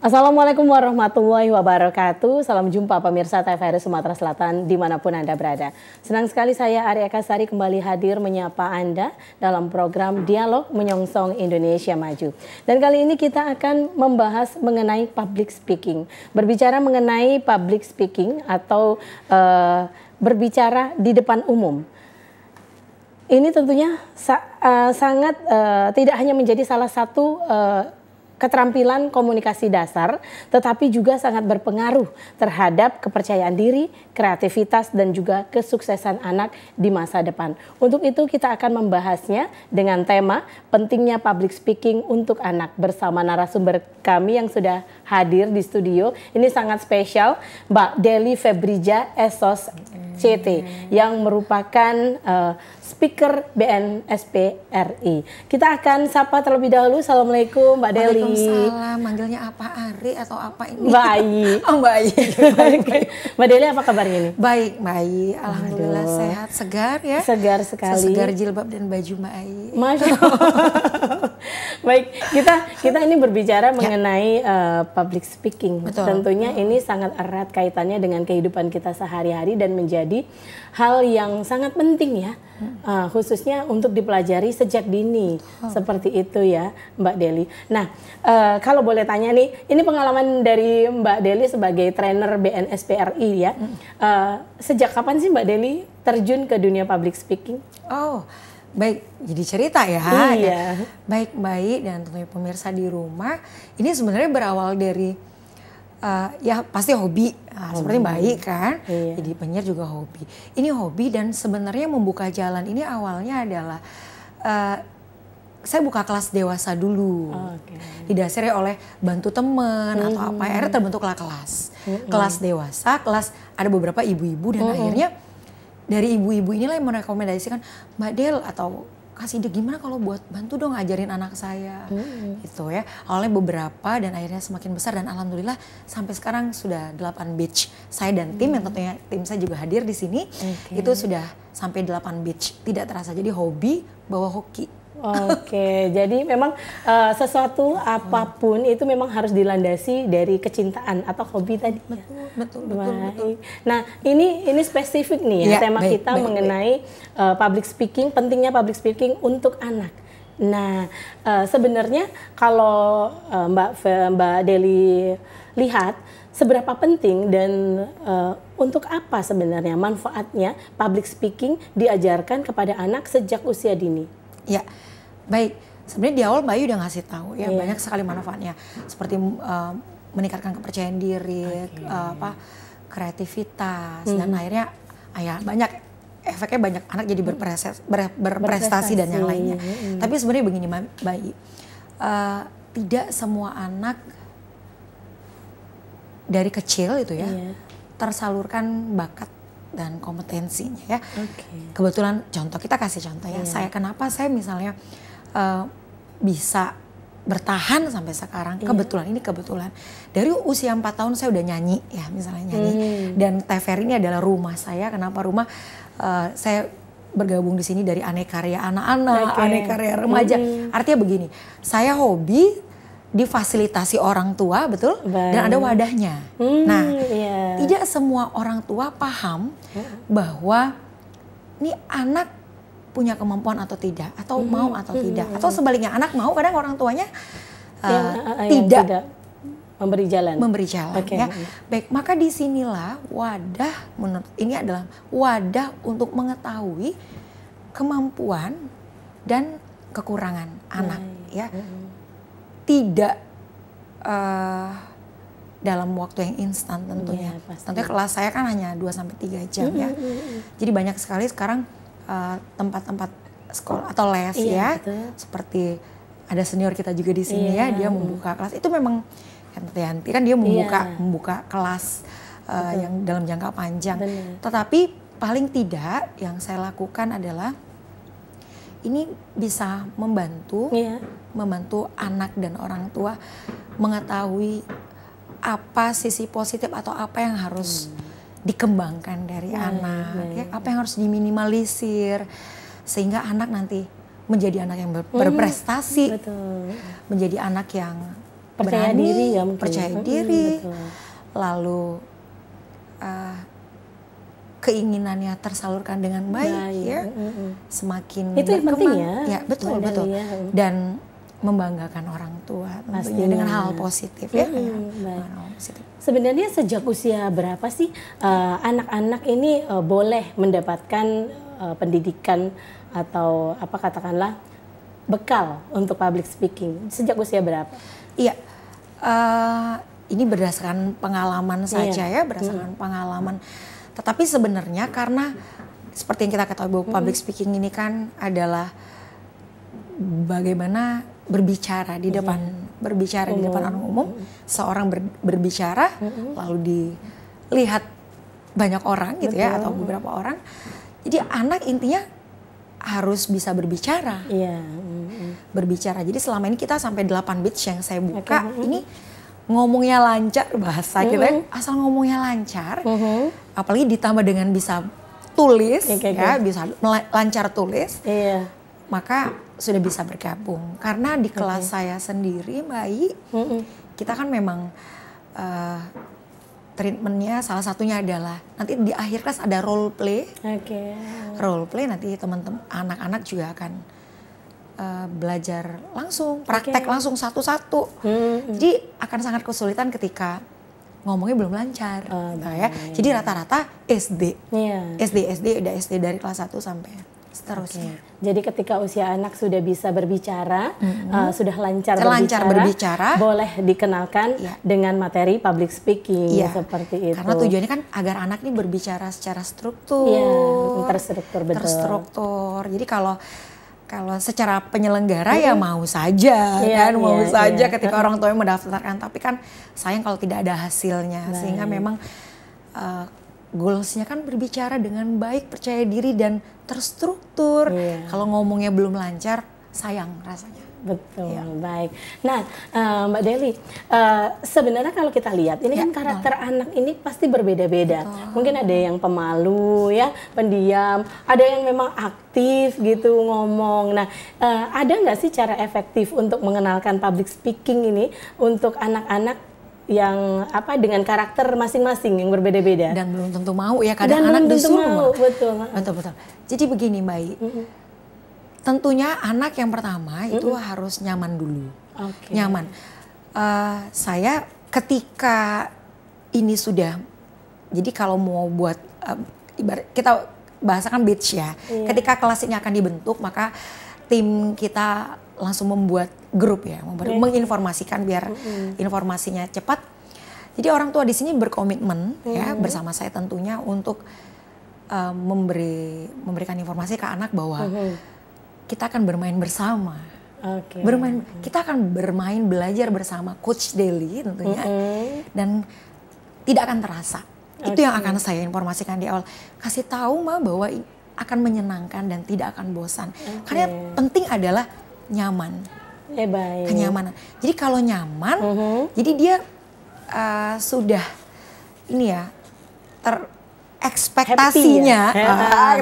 Assalamualaikum warahmatullahi wabarakatuh. Salam jumpa pemirsa TVRI Sumatera Selatan dimanapun Anda berada. Senang sekali saya Arya Kasari kembali hadir menyapa Anda dalam program Dialog Menyongsong Indonesia Maju. Dan kali ini kita akan membahas mengenai public speaking. Berbicara mengenai public speaking atau berbicara di depan umum. Ini tentunya sangat tidak hanya menjadi salah satu keterampilan komunikasi dasar, tetapi juga sangat berpengaruh terhadap kepercayaan diri, kreativitas, dan juga kesuksesan anak di masa depan. Untuk itu kita akan membahasnya dengan tema pentingnya public speaking untuk anak bersama narasumber kami yang sudah hadir di studio. Ini sangat spesial, Mbak Deli Febrija Esos CT yang merupakan speaker BNSP RI. Kita akan sapa terlebih dahulu. Assalamualaikum Mbak Deli. Waalaikumsalam. Manggilnya apa, Ari atau apa ini? Mbak Ayi. Oh, Mbak Ayi. Mbak Deli apa kabarnya ini? Baik, Mbak Ayi. Alhamdulillah sehat, segar ya. Segar sekali. Segar jilbab dan baju Mbak Ayi. Masya Allah. Baik, kita ini berbicara mengenai public speaking. Betul. Tentunya ini sangat erat kaitannya dengan kehidupan kita sehari-hari dan menjadi hal yang sangat penting ya, khususnya untuk dipelajari sejak dini. Seperti itu ya Mbak Deli. Nah, kalau boleh tanya nih, ini pengalaman dari Mbak Deli sebagai trainer BNSP RI ya. Sejak kapan sih Mbak Deli terjun ke dunia public speaking? Oh, baik, jadi cerita ya. Iya. Baik, baik, dan tentunya pemirsa di rumah. Ini sebenarnya berawal dari ya pasti hobi. Seperti Mbak Ayi kan. Iya. Jadi penyiar juga hobi. Ini hobi dan sebenarnya membuka jalan ini awalnya adalah saya buka kelas dewasa dulu. Didasari oleh bantu teman atau apa. Akhirnya terbentuklah kelas. Kelas dewasa, kelas ada beberapa ibu-ibu dan akhirnya dari ibu-ibu inilah yang merekomendasikan, Mbak Del atau kasih ide gimana kalau buat bantu dong ngajarin anak saya. Gitu ya. Awalnya beberapa dan akhirnya semakin besar dan alhamdulillah sampai sekarang sudah 8 batch. Saya dan tim yang tentunya tim saya juga hadir di sini. Itu sudah sampai 8 batch. Tidak terasa jadi hobi bawa hoki. Oke, jadi memang sesuatu apapun itu memang harus dilandasi dari kecintaan atau hobi tadi. Betul. Nah, ini spesifik nih ya, tema kita mengenai public speaking, pentingnya public speaking untuk anak. Nah, sebenarnya kalau Mbak Deli lihat seberapa penting dan untuk apa sebenarnya manfaatnya public speaking diajarkan kepada anak sejak usia dini? Ya, baik. Sebenarnya di awal Mbak Ayu udah ngasih tahu ya banyak sekali manfaatnya seperti meningkatkan kepercayaan diri, kreativitas dan akhirnya ya banyak efeknya, banyak anak jadi berprestasi dan yang lainnya. Tapi sebenarnya begini Mbak Ayu, tidak semua anak dari kecil itu ya tersalurkan bakat dan kompetensinya ya. Kebetulan contoh, kita kasih contoh ya. Kenapa saya misalnya bisa bertahan sampai sekarang, kebetulan dari usia 4 tahun saya udah nyanyi ya, misalnya nyanyi. Dan TVRI ini adalah rumah saya. Kenapa rumah? Saya bergabung di sini dari aneka karya anak-anak, aneka karya remaja. Artinya begini, saya hobi difasilitasi orang tua, betul? Dan ada wadahnya. Tidak semua orang tua paham bahwa ini anak punya kemampuan atau tidak, atau mau atau tidak, atau sebaliknya anak mau, kadang orang tuanya tidak memberi jalan. Ya. Baik, maka disinilah wadah, menurut ini adalah wadah untuk mengetahui kemampuan dan kekurangan anak, ya. Tidak dalam waktu yang instan tentunya. Tentunya kelas saya kan hanya 2-3 jam ya. Jadi banyak sekali sekarang tempat-tempat sekolah atau les ya. Betul. Seperti ada senior kita juga di sini ya, dia membuka kelas. Itu memang henti-henti kan dia membuka kelas yang dalam jangka panjang. Tetapi paling tidak yang saya lakukan adalah ini bisa membantu anak dan orang tua mengetahui apa sisi positif atau apa yang harus dikembangkan dari anak, ya, apa yang harus diminimalisir sehingga anak nanti menjadi anak yang berprestasi, menjadi anak yang percaya berani, diri ya mungkin. Percaya diri, betul. lalu keinginannya tersalurkan dengan baik. Ya, semakin itu yang penting ya, betul. Ya. Dan membanggakan orang tua tentunya dengan hal positif ya. Sebenarnya sejak usia berapa sih anak-anak ini boleh mendapatkan pendidikan atau apa katakanlah bekal untuk public speaking? Sejak usia berapa? Iya, ini berdasarkan pengalaman saja ya, berdasarkan pengalaman. Tetapi sebenarnya karena seperti yang kita ketahui bahwa public speaking ini kan adalah bagaimana berbicara di depan di depan orang umum, seorang berbicara lalu dilihat banyak orang gitu ya, atau beberapa orang. Jadi anak intinya harus bisa berbicara. Berbicara. Jadi selama ini kita sampai 8 batch yang saya buka ini ngomongnya lancar, bahasa kita asal ngomongnya lancar. Apalagi ditambah dengan bisa tulis ya, bisa lancar tulis. Maka sudah bisa bergabung. Karena di kelas saya sendiri, Mbak Ai, kita kan memang treatmentnya salah satunya adalah nanti di akhir kelas ada role play. Role play nanti teman-teman anak-anak juga akan belajar langsung, praktek langsung satu-satu. Jadi akan sangat kesulitan ketika ngomongnya belum lancar. Ya. Jadi rata-rata SD. SD udah SD dari kelas 1 sampai seterusnya. Jadi ketika usia anak sudah bisa berbicara, sudah lancar berbicara, boleh dikenalkan dengan materi public speaking seperti itu. Karena tujuannya kan agar anak ini berbicara secara struktur, terstruktur. Jadi kalau secara penyelenggara ya mau saja ketika orang tuanya mendaftarkan, tapi kan sayang kalau tidak ada hasilnya. Sehingga memang goalsnya kan berbicara dengan baik, percaya diri dan terstruktur. Kalau ngomongnya belum lancar, sayang rasanya. Betul, baik. Nah, Mbak Deli, sebenarnya kalau kita lihat, ini kan karakter anak ini pasti berbeda-beda. Mungkin ada yang pemalu, ya, pendiam, ada yang memang aktif gitu ngomong. Nah, ada nggak sih cara efektif untuk mengenalkan public speaking ini untuk anak-anak yang dengan karakter masing-masing yang berbeda-beda? Dan belum tentu mau ya, kadang anak disuruh. Betul. Jadi begini, Mbak Ai. Tentunya anak yang pertama itu harus nyaman dulu. Nyaman. Saya ketika ini sudah, jadi kalau mau buat, ibarat kita bahasakan batch ya. Ketika kelas ini akan dibentuk, maka tim kita langsung membuat grup ya, menginformasikan biar informasinya cepat. Jadi orang tua di sini berkomitmen ya bersama saya tentunya untuk memberikan informasi ke anak bahwa kita akan bermain bersama. Kita akan bermain, belajar bersama Coach Deli tentunya. Dan tidak akan terasa. Itu yang akan saya informasikan di awal. Kasih tahu Ma bahwa akan menyenangkan dan tidak akan bosan. Karena penting adalah nyaman. Kenyamanan. Jadi kalau nyaman, jadi dia sudah ini ya, ekspektasinya,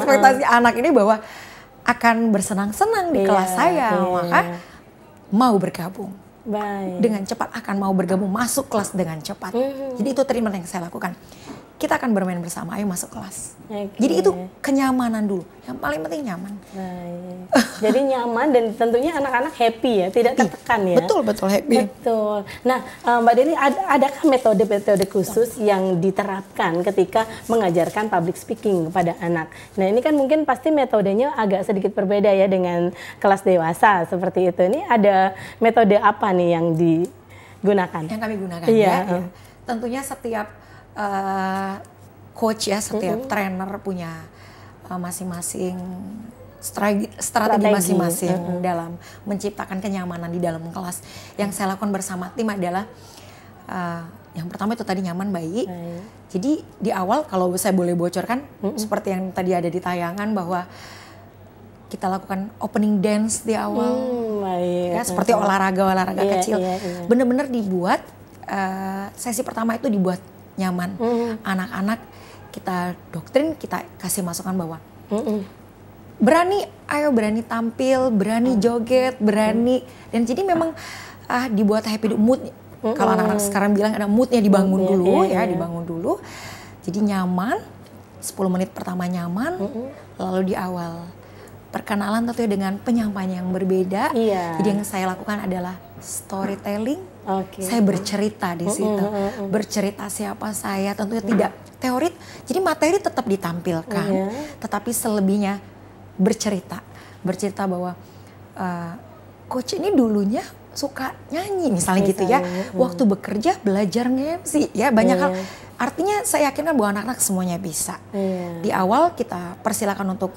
ekspektasi anak ini bahwa akan bersenang-senang di kelas saya, maka mau bergabung. Dengan cepat akan mau bergabung, masuk kelas dengan cepat. Jadi itu treatment yang saya lakukan. Kita akan bermain bersama, ayo masuk kelas. Jadi itu kenyamanan dulu, yang paling penting nyaman. Jadi nyaman dan tentunya anak-anak happy ya, tidak tertekan ya. Betul happy. Betul. Nah, Mbak Deli, adakah metode-metode khusus yang diterapkan ketika mengajarkan public speaking kepada anak? Nah, ini kan mungkin pasti metodenya agak sedikit berbeda ya dengan kelas dewasa seperti itu. Ini ada metode apa nih yang digunakan? Yang kami gunakan ya. Tentunya setiap coach ya, setiap trainer punya masing-masing strategi masing-masing dalam menciptakan kenyamanan di dalam kelas. Yang saya lakukan bersama tim adalah yang pertama itu tadi nyaman, baik. Jadi di awal kalau saya boleh bocorkan seperti yang tadi ada di tayangan bahwa kita lakukan opening dance di awal, ya, seperti olahraga kecil. Benar-benar dibuat sesi pertama itu dibuat nyaman. Anak-anak kita doktrin, kita kasih masukan bahwa berani tampil, berani joget, berani. Dan jadi memang dibuat happy, Kalau anak-anak sekarang bilang ada moodnya dibangun dulu ya, dibangun dulu. Jadi nyaman, 10 menit pertama nyaman, lalu di awal perkenalan tentunya dengan penyampaian yang berbeda. Jadi yang saya lakukan adalah storytelling. Saya bercerita di situ, bercerita siapa saya, tentunya tidak teorit. Jadi materi tetap ditampilkan, tetapi selebihnya bercerita bahwa coach ini dulunya suka nyanyi misalnya gitu ya. Waktu bekerja belajar nge-MC ya, banyak hal. Artinya saya yakin bahwa anak-anak semuanya bisa. Di awal kita persilakan untuk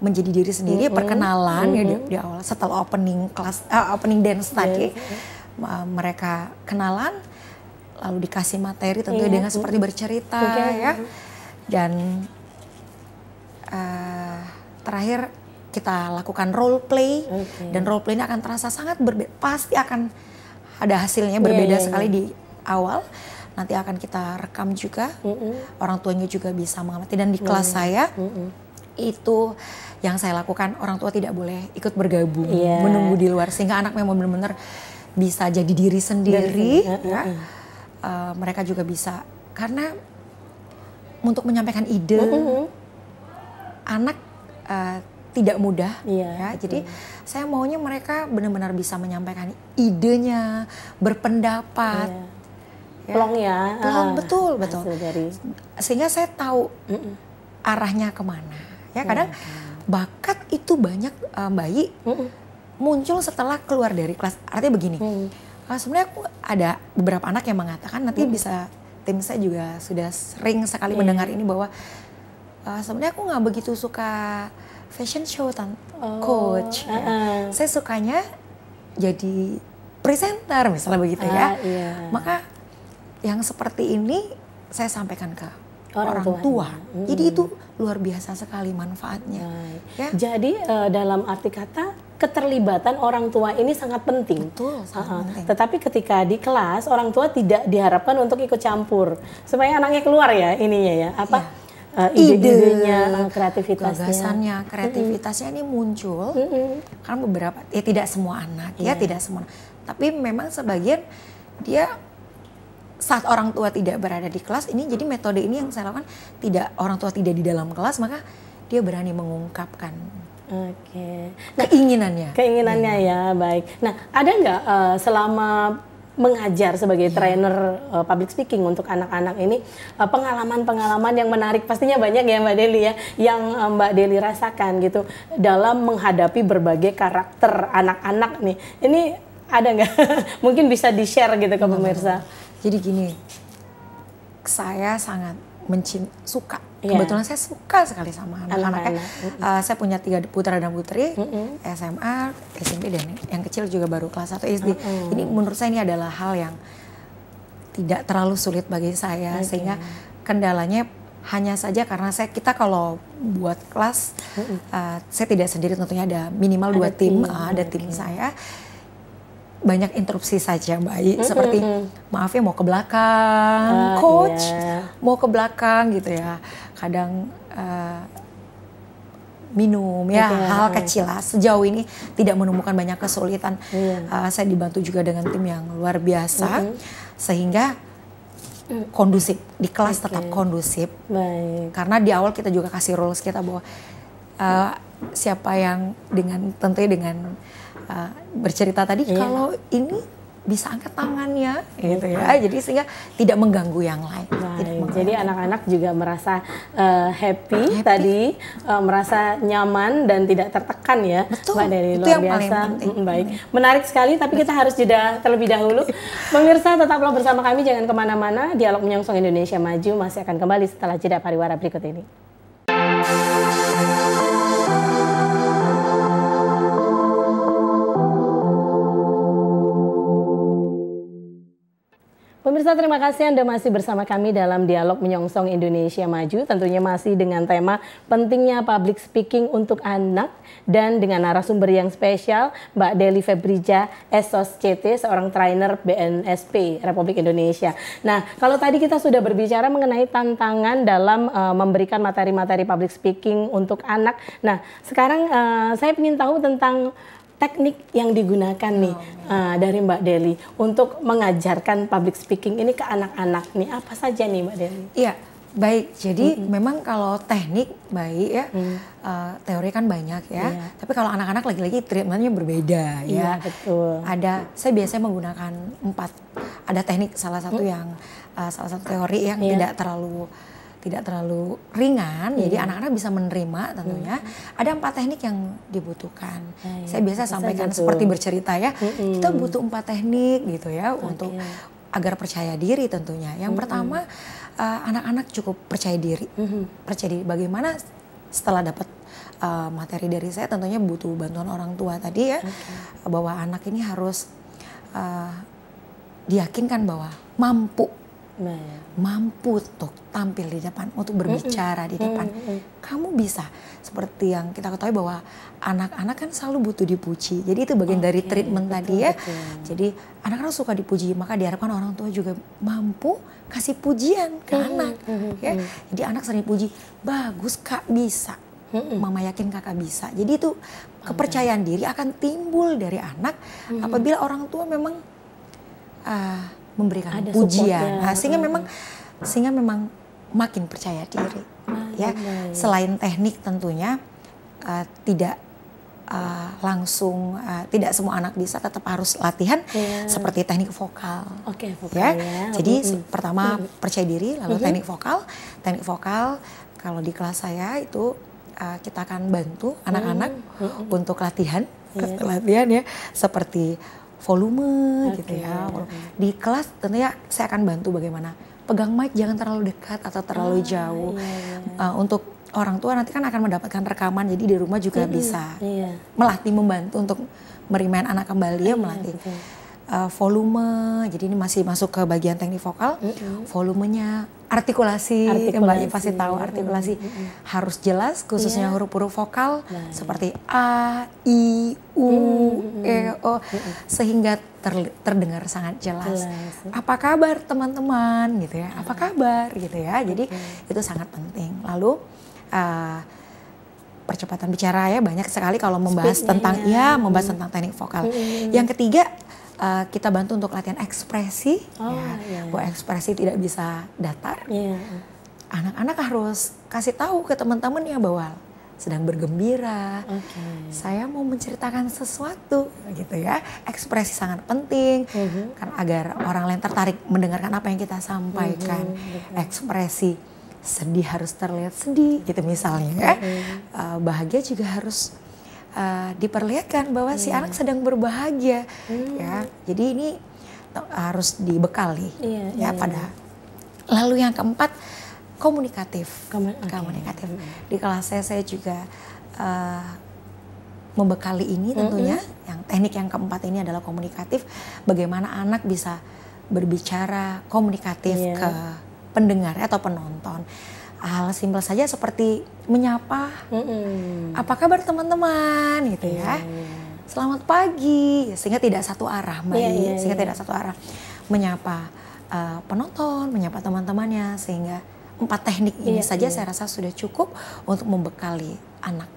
menjadi diri sendiri, perkenalan ya di awal. Setelah opening kelas, opening dance tadi, mereka kenalan, lalu dikasih materi tentunya dengan seperti bercerita ya. Dan terakhir kita lakukan role play, dan role play ini akan terasa sangat berbeda, pasti akan ada hasilnya berbeda sekali di awal. Nanti akan kita rekam juga, orang tuanya juga bisa mengamati. Dan di kelas saya itu yang saya lakukan, orang tua tidak boleh ikut bergabung, menunggu di luar, sehingga anak memang benar-benar bisa jadi diri sendiri. Mereka juga bisa, karena untuk menyampaikan ide anak tidak mudah ya. Jadi saya maunya mereka benar-benar bisa menyampaikan idenya, berpendapat. Plong ya. Plong, betul. Sehingga saya tahu arahnya kemana. Ya kadang bakat itu banyak bayi muncul setelah keluar dari kelas. Artinya begini. Sebenarnya aku ada beberapa anak yang mengatakan, nanti bisa tim saya juga sudah sering sekali mendengar ini, bahwa sebenarnya aku nggak begitu suka fashion show, coach. Saya sukanya jadi presenter misalnya begitu ya. Maka yang seperti ini saya sampaikan ke orang tua. Jadi itu luar biasa sekali manfaatnya. Ya? Jadi dalam arti kata keterlibatan orang tua ini sangat penting. Betul, sangat penting. Tetapi ketika di kelas orang tua tidak diharapkan untuk ikut campur supaya anaknya keluar ya ininya ya ide-idenya, kreativitasnya, gagasannya, kreativitasnya ini muncul. Karena beberapa, ya tidak semua anak, tidak semua. Tapi memang sebagian dia saat orang tua tidak berada di kelas ini, jadi metode ini yang saya lakukan, orang tua tidak di dalam kelas, maka dia berani mengungkapkan keinginannya. Ya, baik. Nah, ada nggak selama mengajar sebagai trainer public speaking untuk anak-anak ini pengalaman-pengalaman yang menarik, pastinya banyak ya Mbak Deli ya, yang Mbak Deli rasakan gitu dalam menghadapi berbagai karakter anak-anak nih. Ini ada nggak? Mungkin bisa di-share gitu ke pemirsa. Jadi gini, saya sangat suka. Kebetulan saya suka sekali sama anak-anaknya. Saya punya 3 putra dan putri, SMA, SMP, dan yang kecil juga baru kelas 1 SD. Ini menurut saya ini adalah hal yang tidak terlalu sulit bagi saya, sehingga kendalanya hanya saja karena kita kalau buat kelas, saya tidak sendiri, tentunya ada minimal 2 tim, ada tim saya. Banyak interupsi saja Mbak, seperti maaf ya mau ke belakang, coach mau ke belakang gitu ya, kadang minum ya, hal kecil lah. Sejauh ini tidak menemukan banyak kesulitan. Saya dibantu juga dengan tim yang luar biasa, sehingga kondusif di kelas, tetap kondusif. Karena di awal kita juga kasih rules kita bahwa siapa yang tentunya dengan bercerita tadi, kalau ini bisa angkat tangannya gitu ya. Jadi sehingga tidak mengganggu yang lain. Jadi anak-anak juga merasa happy tadi, merasa nyaman dan tidak tertekan ya. Betul. Mbak Deli, itu luar yang biasa. paling penting. Baik, menarik sekali, tapi kita harus jeda terlebih dahulu. Pemirsa, tetaplah bersama kami, jangan kemana-mana. Dialog Menyongsong Indonesia Maju masih akan kembali setelah jeda pariwara berikut ini. Pemirsa, terima kasih Anda masih bersama kami dalam Dialog Menyongsong Indonesia Maju. Tentunya masih dengan tema pentingnya public speaking untuk anak, dan dengan narasumber yang spesial Mbak Deli Febrija, SOSCT, seorang trainer BNSP Republik Indonesia. Nah, kalau tadi kita sudah berbicara mengenai tantangan dalam memberikan materi-materi public speaking untuk anak. Nah, sekarang saya ingin tahu tentang teknik yang digunakan nih dari Mbak Deli untuk mengajarkan public speaking ini ke anak-anak nih, apa saja nih Mbak Deli? Iya, baik. Jadi memang kalau teknik baik ya, teori kan banyak ya. Tapi kalau anak-anak lagi-lagi treatmentnya berbeda ya. Betul. Saya biasanya menggunakan 4. Ada teknik salah satu yang salah satu teori yang tidak terlalu ringan, jadi anak-anak bisa menerima tentunya. Ada 4 teknik yang dibutuhkan. Saya biasa sampaikan seperti bercerita ya. Kita butuh 4 teknik gitu ya untuk agar percaya diri tentunya. Yang pertama, anak-anak cukup percaya diri. Percaya diri bagaimana setelah dapat materi dari saya, tentunya butuh bantuan orang tua tadi ya. Bahwa anak ini harus diyakinkan bahwa mampu untuk tampil di depan, untuk berbicara di depan. Kamu bisa. Seperti yang kita ketahui bahwa anak-anak kan selalu butuh dipuji. Jadi itu bagian dari treatment tadi ya. Jadi anak-anak suka dipuji, maka diharapkan orang tua juga mampu kasih pujian ke anak. Ya. Jadi anak sering dipuji, bagus Kak, bisa. Mama yakin Kakak bisa. Jadi itu kepercayaan diri akan timbul dari anak apabila orang tua memang memberikan ada pujian, sehingga memang makin percaya diri. Ya, selain teknik tentunya tidak langsung tidak semua anak bisa, tetap harus latihan seperti teknik vokal. Vokal ya. Jadi pertama percaya diri, lalu teknik vokal. Teknik vokal kalau di kelas saya itu kita akan bantu anak-anak untuk latihan ya, seperti volume gitu ya. Di kelas tentunya saya akan bantu bagaimana pegang mic jangan terlalu dekat atau terlalu jauh. Untuk orang tua nanti kan akan mendapatkan rekaman, jadi di rumah juga bisa melatih, membantu untuk merimain anak kembali ya, melatih. Volume, jadi ini masih masuk ke bagian teknik vokal. Volumenya, artikulasi. Mbak pasti tahu artikulasi harus jelas, khususnya huruf-huruf vokal seperti A, I, U, E, O, sehingga terdengar sangat jelas. Apa kabar teman-teman gitu ya? Apa kabar gitu ya? Jadi itu sangat penting. Lalu percepatan bicara ya, banyak sekali kalau membahas tentang membahas tentang teknik vokal. Yang ketiga, kita bantu untuk latihan ekspresi, bahwa ekspresi tidak bisa datar. Anak-anak harus kasih tahu ke teman-temannya bahwa sedang bergembira, saya mau menceritakan sesuatu, gitu ya. Ekspresi sangat penting, kan agar orang lain tertarik mendengarkan apa yang kita sampaikan. Ekspresi sedih harus terlihat sedih, gitu misalnya. Ya. Bahagia juga harus diperlihatkan bahwa si anak sedang berbahagia, ya. Jadi ini harus dibekali, pada. Lalu yang keempat, komunikatif. Di kelas saya juga membekali ini tentunya. Yang teknik yang keempat ini adalah komunikatif. Bagaimana anak bisa berbicara komunikatif ke pendengar atau penonton. Hal simpel saja seperti menyapa, apa kabar teman-teman gitu ya. Selamat pagi, sehingga tidak satu arah Mbak, sehingga tidak satu arah. Menyapa penonton, menyapa teman-temannya, sehingga 4 teknik ini saja saya rasa sudah cukup untuk membekali anak.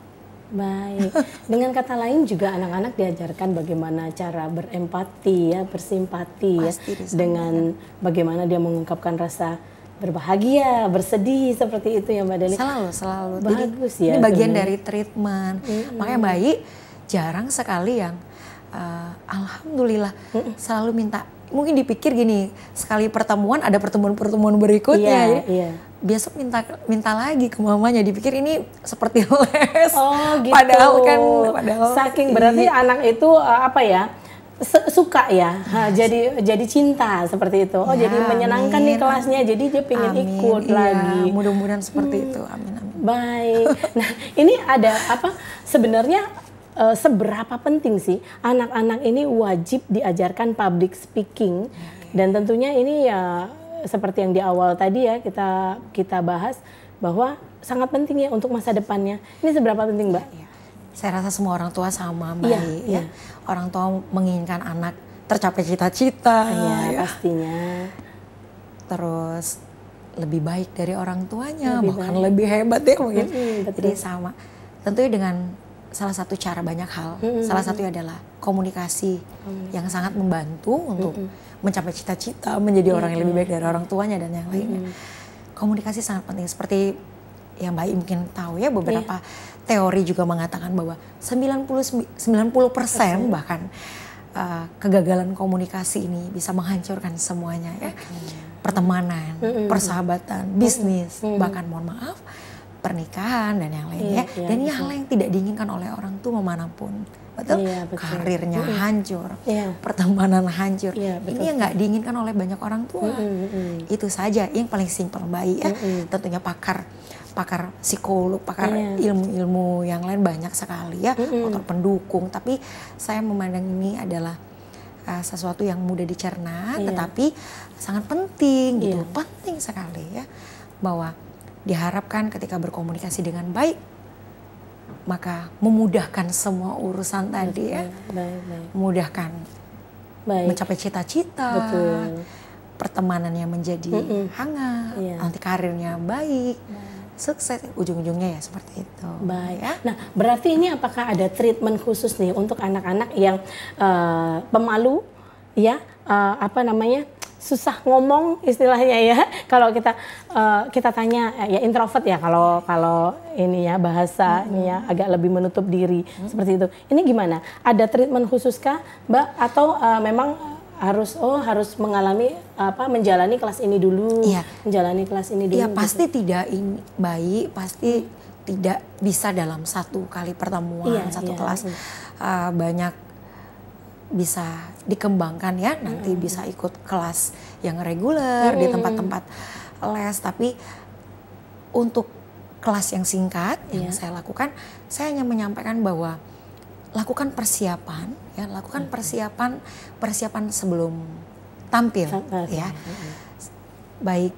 Baik, dengan kata lain juga anak-anak diajarkan bagaimana cara berempati ya, bersimpati dengan bagaimana dia mengungkapkan rasa berbahagia, bersedih seperti itu ya Mbak Deli. Selalu. Bagus jadi, ya. Ini bagian dari treatment. Makanya bayi jarang sekali yang alhamdulillah selalu minta. Mungkin dipikir gini, sekali pertemuan ada pertemuan berikutnya. Besok minta lagi ke mamanya, dipikir ini seperti les. Oh gitu. Padahal saking berarti anak itu suka ya, jadi cinta seperti itu. Jadi menyenangkan nih kelasnya, jadi dia pengen ikut lagi. Mudah-mudahan seperti itu, amin. Baik. Nah ini ada sebenarnya seberapa penting sih anak-anak ini wajib diajarkan public speaking, dan tentunya ini ya seperti yang di awal tadi ya kita bahas bahwa sangat penting ya untuk masa depannya. Ini seberapa penting Mbak? Saya rasa semua orang tua sama Mbak. Orang tua menginginkan anak tercapai cita-cita, pastinya. Terus lebih baik dari orang tuanya, bahkan lebih hebat ya mungkin. Jadi sama. Tentunya dengan salah satu cara banyak hal. Salah satunya adalah komunikasi yang sangat membantu untuk mencapai cita-cita, menjadi orang yang lebih baik dari orang tuanya dan yang lainnya. Komunikasi sangat penting. Seperti yang Mbak I mungkin tahu ya, beberapa teori juga mengatakan bahwa 90% bahkan kegagalan komunikasi ini bisa menghancurkan semuanya ya. Pertemanan, persahabatan, bisnis, bahkan mohon maaf pernikahan dan yang lainnya. Dan ini hal yang tidak diinginkan oleh orang tua manapun. Betul? Karirnya hancur, pertemanan hancur. Ini yang nggak diinginkan oleh banyak orang tua. Itu saja yang paling simpel Mbak I ya. Tentunya pakar psikolog, pakar ilmu-ilmu yang lain banyak sekali ya, faktor pendukung. Tapi saya memandang ini adalah sesuatu yang mudah dicerna, tetapi sangat penting gitu, penting sekali ya, bahwa diharapkan ketika berkomunikasi dengan baik, maka memudahkan semua urusan tadi ya, memudahkan mencapai cita-cita, pertemanannya menjadi hangat, nanti karirnya baik. Sukses ujung-ujungnya ya seperti itu. Baik. Ya. Nah, berarti ini apakah ada treatment khusus nih untuk anak-anak yang pemalu, ya, susah ngomong istilahnya ya. Kalau kita tanya ya introvert ya, kalau ini ya bahasanya agak lebih menutup diri seperti itu. Ini gimana? Ada treatment khusus kah, Mbak? Atau memang harus menjalani kelas ini dulu, menjalani kelas ini dulu. Iya, pasti gitu. Tidak baik, pasti tidak bisa dalam satu kali pertemuan, satu kelas. Banyak bisa dikembangkan ya, nanti bisa ikut kelas yang reguler di tempat-tempat les. Tapi untuk kelas yang singkat yang saya lakukan, saya hanya menyampaikan bahwa lakukan persiapan ya, lakukan persiapan sebelum tampil ya. Baik,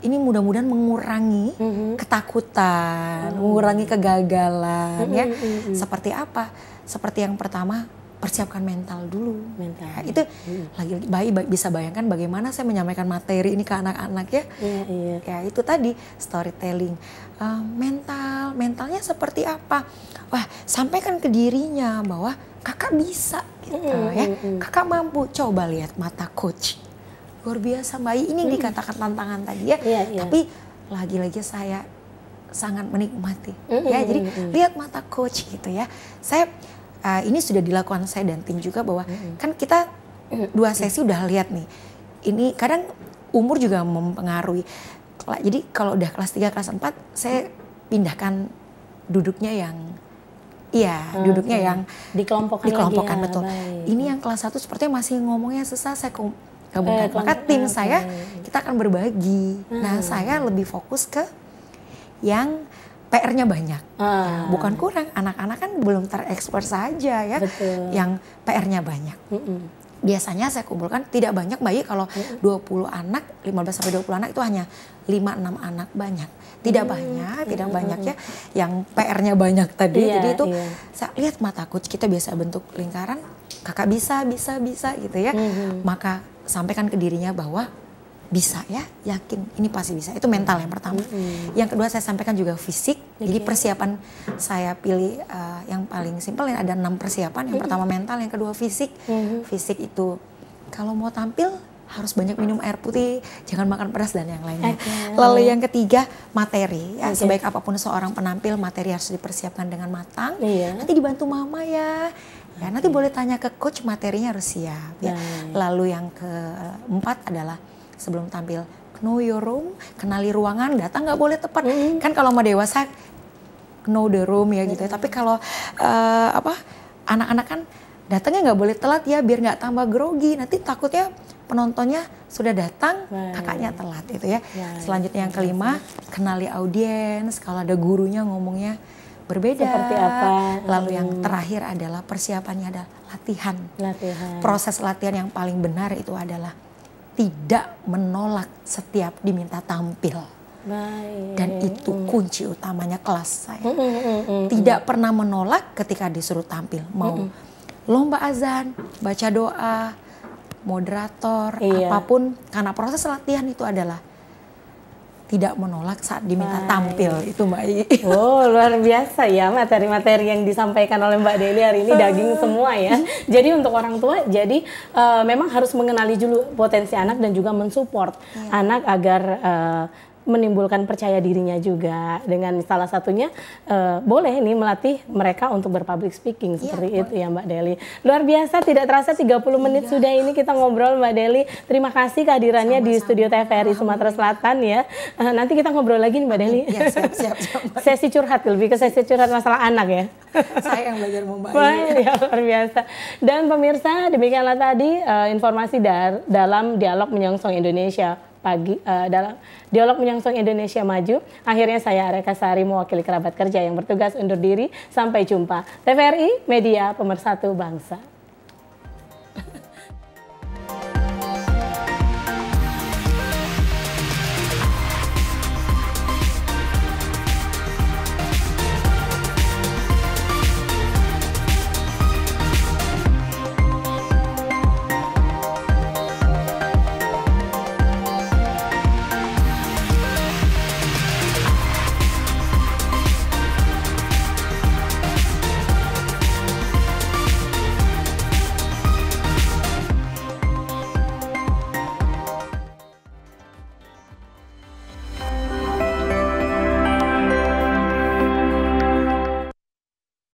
ini mudah-mudahan mengurangi ketakutan, mengurangi kegagalan ya. Seperti apa? Seperti yang pertama, persiapkan mental dulu. Ya, itu lagi bisa bayangkan bagaimana saya menyampaikan materi ini ke anak-anak ya. Ya itu tadi storytelling. Mentalnya seperti apa? Wah, sampaikan ke dirinya bahwa kakak bisa gitu ya. Kakak mampu. Coba lihat mata coach. Luar biasa Mbak I, ini dikatakan tantangan tadi ya. Tapi lagi-lagi saya sangat menikmati. Ya, jadi lihat mata coach gitu ya. Saya ini sudah dilakukan saya dan tim juga bahwa kan kita 2 sesi udah lihat nih. Ini kadang umur juga mempengaruhi. Jadi kalau udah kelas 3, kelas 4 saya pindahkan duduknya yang duduknya yang dikelompokkan ya, betul. Baik. Ini yang kelas 1 sepertinya masih ngomongnya susah, saya gabungkan. Maka tim saya kita akan berbagi. Nah, saya lebih fokus ke yang PR-nya banyak. Bukan kurang, anak-anak kan belum terekspor saja ya. Betul. Yang PR-nya banyak. Biasanya saya kumpulkan tidak banyak bayi, kalau 20 anak, 15 sampai 20 anak itu hanya 5-6 anak banyak. Tidak banyak ya yang PR-nya banyak tadi. Jadi itu saya lihat mata coach, kita biasa bentuk lingkaran, kakak bisa gitu ya. Maka sampaikan ke dirinya bahwa bisa ya, yakin ini pasti bisa. Itu mental yang pertama. Yang kedua saya sampaikan juga fisik. Jadi persiapan saya pilih yang paling simpel, ada 6 persiapan. Yang pertama mental, yang kedua fisik. Fisik itu kalau mau tampil harus banyak minum air putih, jangan makan pedas dan yang lainnya. Lalu yang ketiga materi. Ya, sebaik apapun seorang penampil, materi harus dipersiapkan dengan matang. Nanti dibantu mama ya. Ya, nanti boleh tanya ke coach, materinya harus siap ya. Lalu yang keempat adalah sebelum tampil, know your room, kenali ruangan, datang nggak boleh tepat. Kan kalau sama dewasa, know the room ya gitu ya. Tapi kalau anak-anak kan datangnya nggak boleh telat ya, biar nggak tambah grogi. Nanti takutnya penontonnya sudah datang, kakaknya telat itu ya. Selanjutnya yang kelima, kenali audiens. Kalau ada gurunya ngomongnya berbeda. Seperti apa? Lalu yang terakhir adalah persiapannya adalah latihan. Proses latihan yang paling benar itu adalah tidak menolak setiap diminta tampil. Dan itu kunci utamanya kelas saya. Tidak pernah menolak ketika disuruh tampil. Mau lomba azan, baca doa, moderator, apapun. Karena proses latihan itu adalah tidak menolak saat diminta tampil itu Mbak I. Oh, luar biasa ya materi-materi yang disampaikan oleh Mbak Deli hari ini, daging semua ya. Jadi untuk orang tua, jadi memang harus mengenali dulu potensi anak dan juga mensupport anak agar menimbulkan percaya dirinya juga, dengan salah satunya boleh nih melatih mereka untuk berpublic speaking seperti itu ya Mbak Deli. Luar biasa, tidak terasa 30 menit sudah ini kita ngobrol Mbak Deli. Terima kasih kehadirannya di studio TVRI Sumatera Selatan ya. Nanti kita ngobrol lagi nih Mbak Deli. Ya, siap. Sesi curhat, lebih ke sesi curhat masalah anak ya. Saya yang belajar membaik. Ya, luar biasa. Dan pemirsa, demikianlah tadi informasi dalam Dialog Menyongsong Indonesia dalam Dialog Menyongsong Indonesia Maju. Akhirnya saya Arya Kasari mewakili kerabat kerja yang bertugas undur diri. Sampai jumpa. TVRI, Media Pemersatu Bangsa.